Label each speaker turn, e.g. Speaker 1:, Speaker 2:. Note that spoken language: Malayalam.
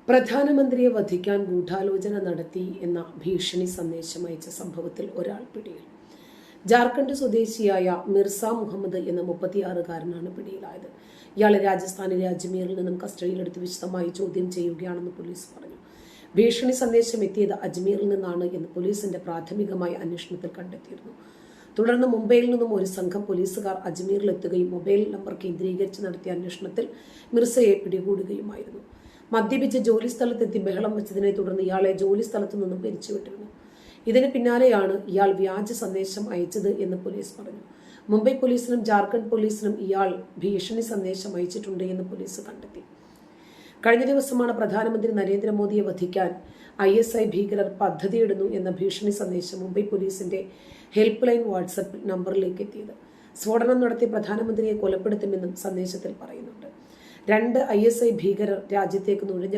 Speaker 1: പ്രധാനമന്ത്രിയെ വധിക്കാൻ ഗൂഢാലോചന നടത്തി എന്ന ഭീഷണി സന്ദേശം അയച്ച സംഭവത്തിൽ ഒരാൾ പിടിയിൽ. ജാർഖണ്ഡ് സ്വദേശിയായ മിർസ മുഹമ്മദ് എന്ന 36-കാരനാണ് പിടിയിലായത്. ഇയാളെ രാജസ്ഥാനിലെ അജ്മീറിൽ നിന്നും കസ്റ്റഡിയിലെടുത്ത് വിശദമായി ചോദ്യം ചെയ്യുകയാണെന്ന് പോലീസ് പറഞ്ഞു. ഭീഷണി സന്ദേശം എത്തിയത് അജ്മീറിൽ നിന്നാണ് എന്ന് പോലീസിന്റെ പ്രാഥമികമായ അന്വേഷണത്തിൽ കണ്ടെത്തിയിരുന്നു. തുടർന്ന് മുംബൈയിൽ നിന്നും ഒരു സംഘം പോലീസുകാർ അജ്മീറിലെത്തുകയും മൊബൈൽ നമ്പർ കേന്ദ്രീകരിച്ച് നടത്തിയ അന്വേഷണത്തിൽ മിർസയെ പിടികൂടുകയുമായിരുന്നു. മദ്യപിച്ച് ജോലിസ്ഥലത്തെത്തി ബഹളം വെച്ചതിനെ തുടർന്ന് ഇയാളെ ജോലിസ്ഥലത്തു നിന്നും പിരിച്ചുവിട്ടിരുന്നു. ഇതിന് പിന്നാലെയാണ് ഇയാൾ വ്യാജ സന്ദേശം അയച്ചത് എന്ന് പോലീസ് പറഞ്ഞു. മുംബൈ പോലീസിനും ജാർഖണ്ഡ് പോലീസിനും ഇയാൾ ഭീഷണി സന്ദേശം അയച്ചിട്ടുണ്ട് എന്ന് പോലീസ് കണ്ടെത്തി. കഴിഞ്ഞ ദിവസമാണ് പ്രധാനമന്ത്രി നരേന്ദ്രമോദിയെ വധിക്കാൻ ISI ഭീകരർ പദ്ധതിയിടുന്നു എന്ന ഭീഷണി സന്ദേശം മുംബൈ പോലീസിന്റെ ഹെൽപ്പ് ലൈൻ വാട്സ്ആപ്പ് നമ്പറിലേക്ക് എത്തിയത്. സ്ഫോടനം നടത്തി പ്രധാനമന്ത്രിയെ കൊലപ്പെടുത്തുമെന്നും സന്ദേശത്തിൽ പറയുന്നുണ്ട്. 2 ISI ഭീകരർ രാജ്യത്തേക്ക് നുഴഞ്ഞ